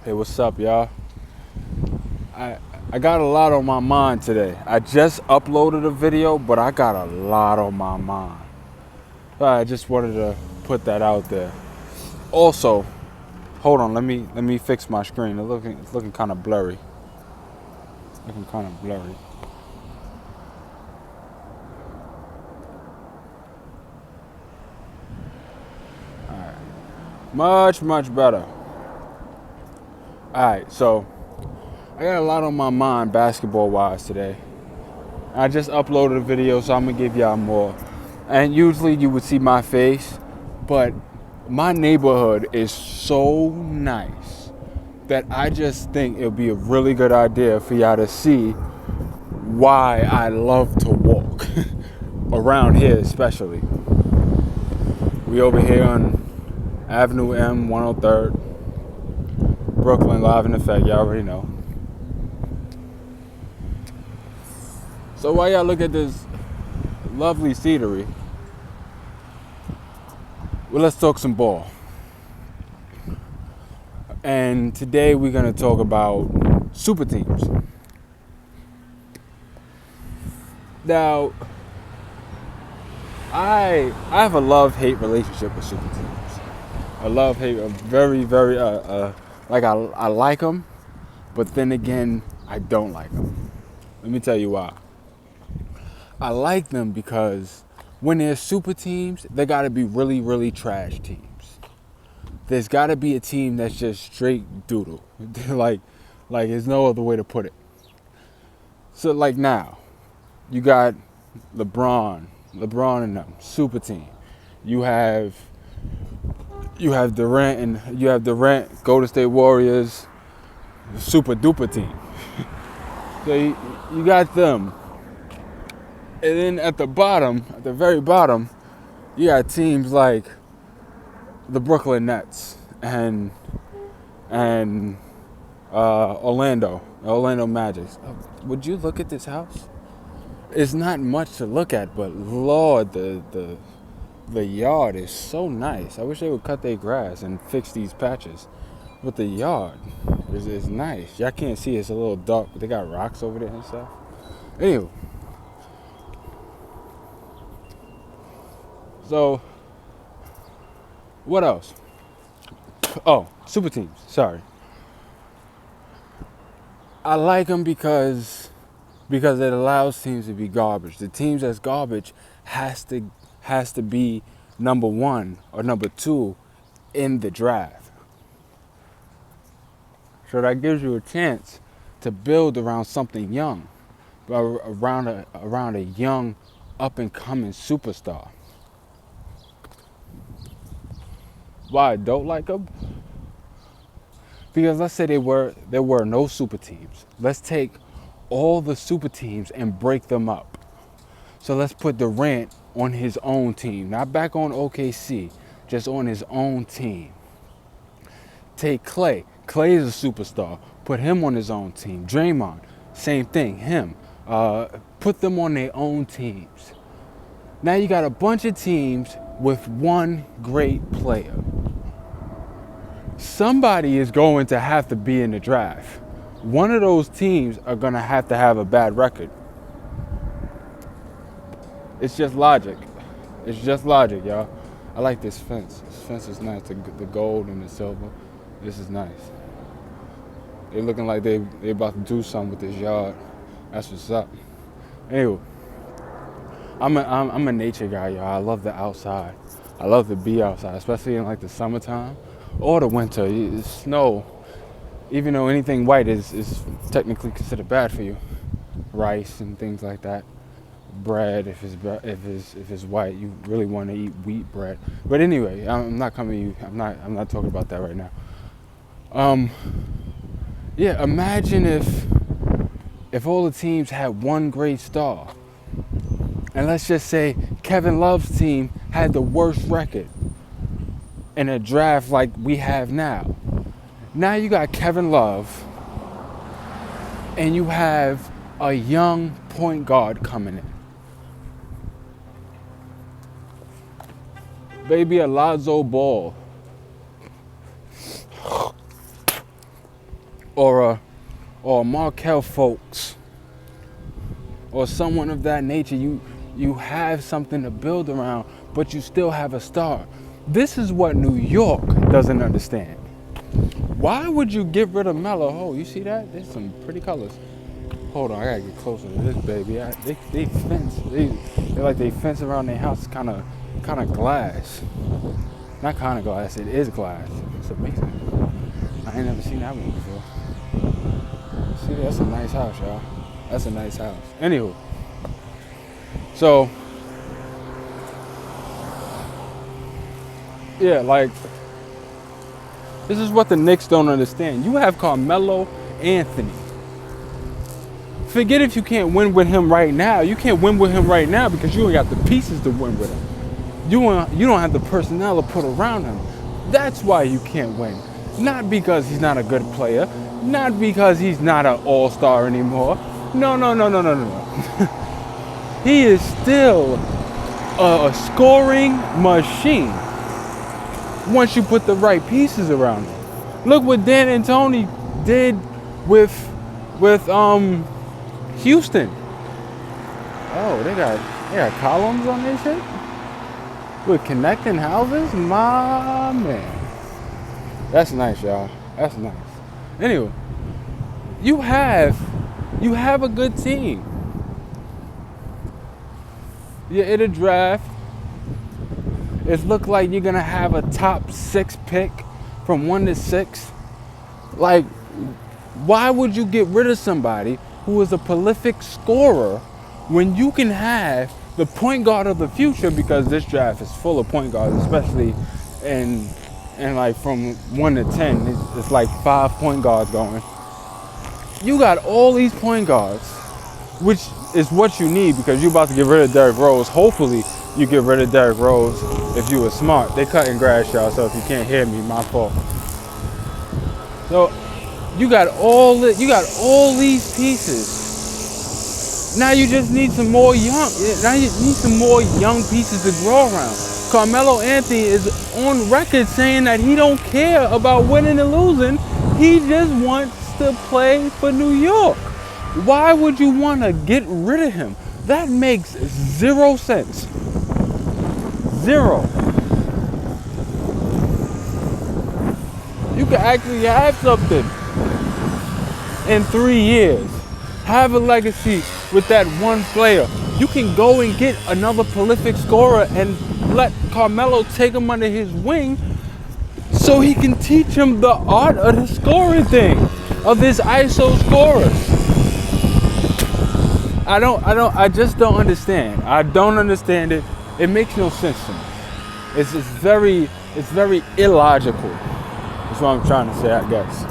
Hey, what's up, y'all? I I got a lot on my mind today. I just uploaded a video, but I got a lot on my mind. I just wanted to put that out there. Also, hold on, let me fix my screen. It's looking kind of blurry. Looking kind of blurry. Much better. All right, so I got a lot on my mind basketball wise today. I just uploaded a video, so I'm gonna give y'all more. And usually you would see my face, but my neighborhood is so nice that I just think it would be a really good idea for y'all to see why I love to walk around here, especially. We over here on Avenue M, 103rd, Brooklyn, live in effect. Y'all already know. So while y'all look at this lovely scenery, well, let's talk some ball. And today we're going to talk about super teams. Now, I have a love-hate relationship with super teams. A love-hate, a very, like I like them, but then again, I don't like them. Let me tell you why. I like them because when they're super teams, they got to be really trash teams. There's got to be a team that's just straight doodle. like there's no other way to put it. So like now, you got LeBron and them, super team. You have Durant Golden State Warriors, super duper team. So you got them. And then at the very bottom, you got teams like the Brooklyn Nets and Orlando Magic. Would you look at this house? It's not much to look at, but Lord, the yard is so nice. I wish they would cut their grass and fix these patches. But the yard is nice. Y'all can't see, it's a little dark, but they got rocks over there and stuff. Anyway. So, what else? Oh, super teams. Sorry. I like them because it allows teams to be garbage. The teams that's garbage has to be number one or number two in the draft. So that gives you a chance to build around something young, around a young up and coming superstar. Why I don't like them? Because let's say there were no super teams. Let's take all the super teams and break them up. So let's put Durant on his own team, not back on OKC, just on his own team. Take Clay. Clay is a superstar. Put him on his own team. Draymond, same thing. Him. Put them on their own teams. Now you got a bunch of teams with one great player. Somebody is going to have to be in the draft. One of those teams are going to have a bad record. It's just logic. It's just logic, y'all. I like this fence. This fence is nice. The gold and the silver. This is nice. They're looking like they about to do something with this yard. That's what's up. Anyway, I'm a nature guy, y'all. I love the outside. I love to be outside, especially in like the summertime or the winter. It's snow. Even though anything white is technically considered bad for you, rice and things like that. Bread, if it's white, you really want to eat wheat bread. But anyway, I'm not coming. I'm not talking about that right now. Yeah, imagine if all the teams had one great star, and let's just say Kevin Love's team had the worst record in a draft like we have now. Now you got Kevin Love, and you have a young point guard coming in. Baby Alonzo Ball. or Markel Folks or someone of that nature. You have something to build around, but you still have a star. This is what New York doesn't understand. Why would you get rid of Melo? Oh, you see that? There's some pretty colors. Hold on, I gotta get closer to this baby. They fence. They fence around their house, kind of glass. Not kind of glass. It is glass. It's amazing. I ain't never seen that one before. See, that's a nice house, y'all. That's a nice house. Anywho, so yeah, like this is what the Knicks don't understand. You have Carmelo Anthony. Forget if you can't win with him right now. You can't win with him right now because you ain't got the pieces to win with him. You don't have the personnel to put around him. That's why you can't win. Not because he's not a good player. Not because he's not an all-star anymore. No. He is still a scoring machine once you put the right pieces around him. Look what Dan and Tony did with Houston. Oh, they got columns on their shit? With connecting houses? My man. That's nice, y'all. That's nice. Anyway, you have a good team. You're in a draft. It looked like you're gonna have a top 6 pick from 1 to 6. Like, why would you get rid of somebody who is a prolific scorer when you can have the point guard of the future? Because this draft is full of point guards, especially in like from 1 to 10. It's like 5 point guards going. You got all these point guards, which is what you need because you're about to get rid of Derrick Rose. Hopefully you get rid of Derrick Rose if you were smart. They cutting grass, y'all, so if you can't hear me, my fault. So you got all these pieces. Now you just need some more young pieces to grow around. Carmelo Anthony is on record saying that he don't care about winning and losing. He just wants to play for New York. Why would you want to get rid of him? That makes 0 sense. 0. You can actually have something in 3 years. Have a legacy with that one player. You can go and get another prolific scorer and let Carmelo take him under his wing so he can teach him the art of the scoring thing, of this ISO scorers. I just don't understand. I don't understand it. It makes no sense to me. It's very illogical. That's what I'm trying to say, I guess.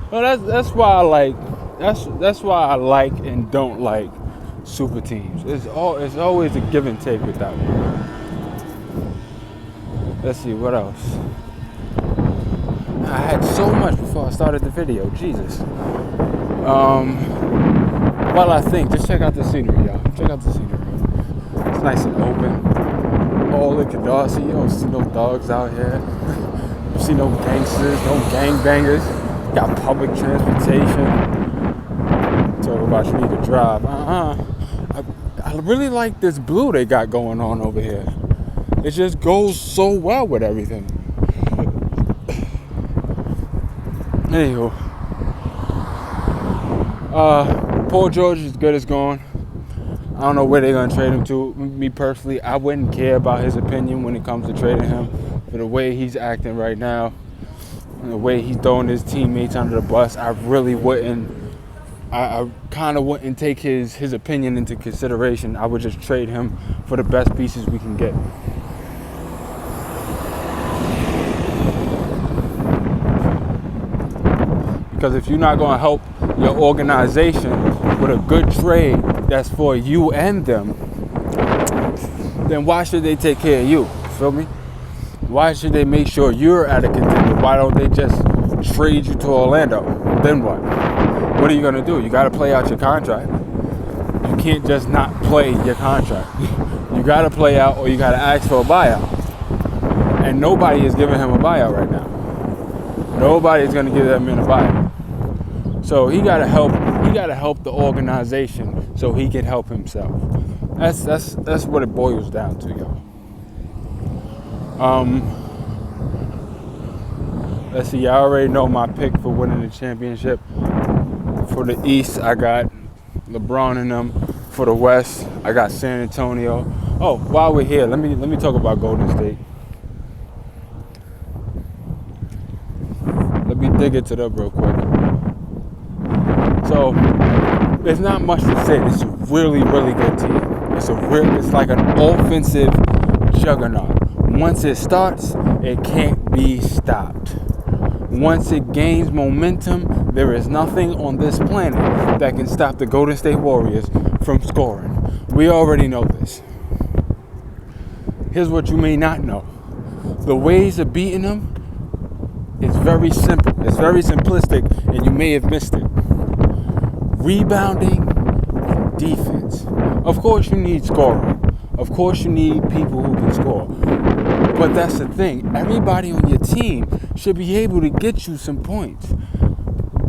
Well, that's why I like and don't like super teams. It's always a give and take with that one. Let's see what else. I had so much before I started the video. Jesus. While I think, just check out the scenery, y'all. Check out the scenery. It's nice and open. All in Canarsie. You don't see no dogs out here. You see no gangsters, no gangbangers. Got public transportation. Talk about you need to drive. I really like this blue they got going on over here. It just goes so well with everything. Anywho, Paul George is good as gone. I don't know where they're gonna trade him to. Me personally, I wouldn't care about his opinion when it comes to trading him. For the way he's acting right now, and the way he's throwing his teammates under the bus, I really wouldn't. I kind of wouldn't take his opinion into consideration. I would just trade him for the best pieces we can get. Because if you're not going to help your organization with a good trade that's for you and them, then why should they take care of you? Feel me? Why should they make sure you're at a contender? Why don't they just trade you to Orlando? Then what? What are you going to do? You got to play out your contract. You can't just not play your contract. You got to play out, or you got to ask for a buyout. And nobody is giving him a buyout right now. Nobody is going to give that man a buyout. So he gotta help. He gotta help the organization so he can help himself. That's what it boils down to, y'all. Let's see. I already know my pick for winning the championship. For the East, I got LeBron and them. For the West, I got San Antonio. Oh, while we're here, let me talk about Golden State. Let me dig into that real quick. So, there's not much to say. It's a really, really good team. It's like an offensive juggernaut. Once it starts, it can't be stopped. Once it gains momentum, there is nothing on this planet that can stop the Golden State Warriors from scoring. We already know this. Here's what you may not know. The ways of beating them is very simple. It's very simplistic, and you may have missed it. Rebounding and defense. Of course you need scoring. Of course you need people who can score. But that's the thing. Everybody on your team should be able to get you some points.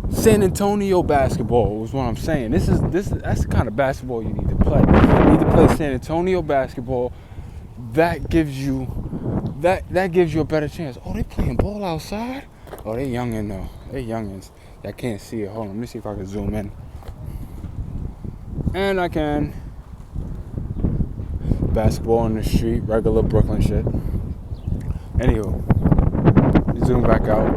San Antonio basketball is what I'm saying. That's the kind of basketball you need to play. You need to play San Antonio basketball. That gives you a better chance. Oh, they playing ball outside? Oh, they youngin' though. They youngins. I can't see it. Hold on, let me see if I can zoom in. And I can. Basketball in the street, regular Brooklyn shit. Anywho, zoom back out.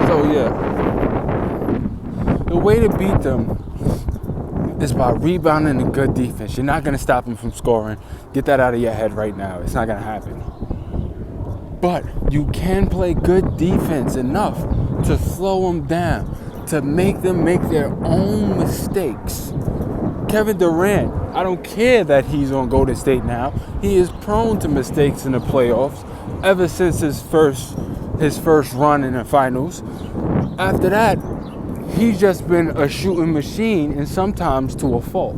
So yeah, the way to beat them is by rebounding and good defense. You're not gonna stop them from scoring. Get that out of your head right now. It's not gonna happen. But you can play good defense enough to slow them down, to make them make their own mistakes. Kevin Durant, I don't care that he's on Golden State now. He is prone to mistakes in the playoffs ever since his first run in the finals. After that, he's just been a shooting machine, and sometimes to a fault.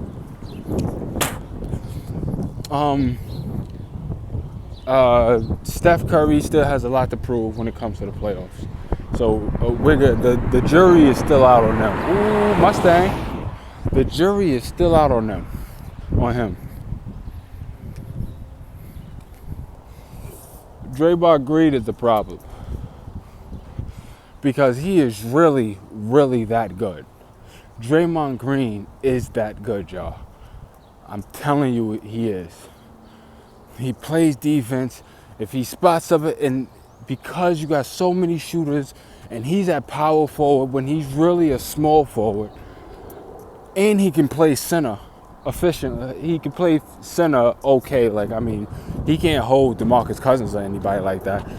Steph Curry still has a lot to prove when it comes to the playoffs. So we're good. The jury is still out on them. Ooh, Mustang. The jury is still out on them, on him. Draymond Green is the problem because he is really, really that good. Draymond Green is that good, y'all. I'm telling you, he is. He plays defense. If he spots of it, and because you got so many shooters, and he's at power forward when he's really a small forward, and he can play center efficiently. He can play center okay. He can't hold DeMarcus Cousins or anybody like that,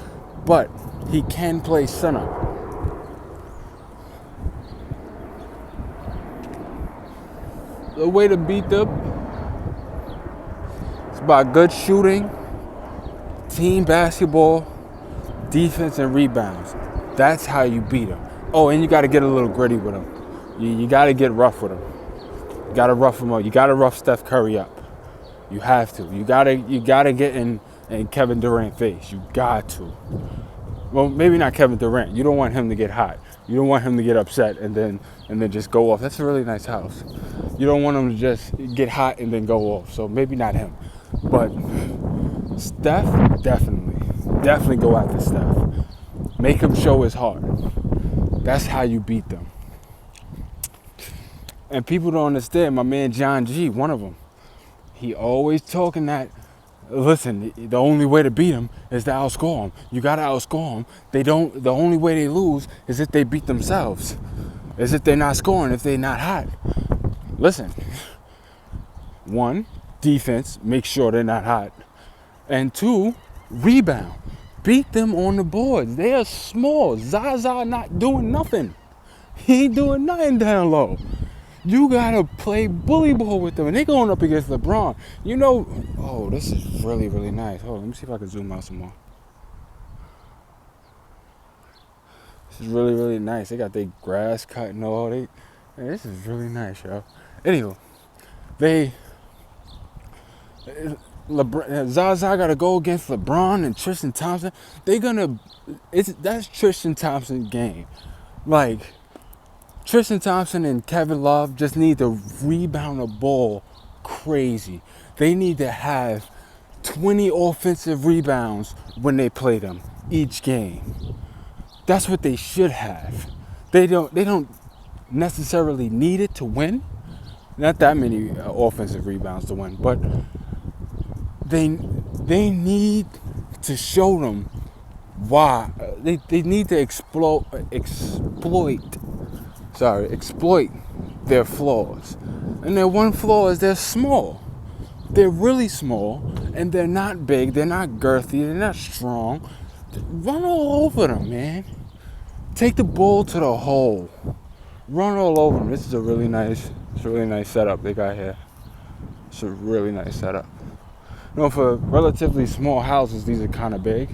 but he can play center. The way to beat them is by good shooting, team basketball, defense, and rebounds. That's how you beat them. Oh, and you got to get a little gritty with them. You got to get rough with them. You got to rough them up. You got to rough Steph Curry up. You have to. You got to get in Kevin Durant's face. You got to. Well, maybe not Kevin Durant. You don't want him to get hot. You don't want him to get upset and then just go off. That's a really nice house. You don't want him to just get hot and then go off. So maybe not him. But Steph, definitely go after Steph. Make him show his heart. That's how you beat them. And people don't understand. My man John G, one of them, he always talking that, listen, the only way to beat them is to outscore them. You got to outscore them. The only way they lose is if they beat themselves. Is if they're not scoring, if they're not hot. Listen, one, defense, make sure they're not hot. And two, rebound. Beat them on the boards. They are small. Zaza not doing nothing. He ain't doing nothing down low. You gotta play bully ball with them. And they going up against LeBron. You know, oh, this is really, really nice. Hold on, let me see if I can zoom out some more. This is really, really nice. They got their grass cut and all. This is really nice, y'all. Anywho, Zaza got to go against LeBron and Tristan Thompson. That's Tristan Thompson's game. Like, Tristan Thompson and Kevin Love just need to rebound the ball crazy. They need to have 20 offensive rebounds when they play them each game. That's what they should have. They don't necessarily need it to win. Not that many offensive rebounds to win, but they need to show them why. They need to exploit their flaws. And their one flaw is they're small. They're really small, and they're not big, they're not girthy, they're not strong. Run all over them, man. Take the ball to the hole. Run all over them. This is a really nice setup they got here. It's a really nice setup. You know, for relatively small houses, these are kind of big.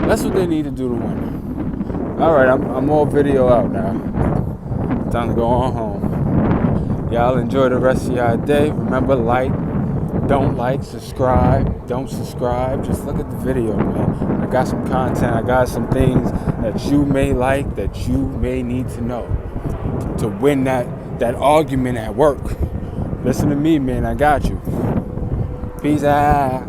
That's what they need to do to win. All right, I'm all video out now. Time to go on home. Y'all enjoy the rest of your day. Remember, don't subscribe. Don't subscribe. Just look at the video, man. I got some content. I got some things that you may like, that you may need to know to win that argument at work. Listen to me, man. I got you. Peace out.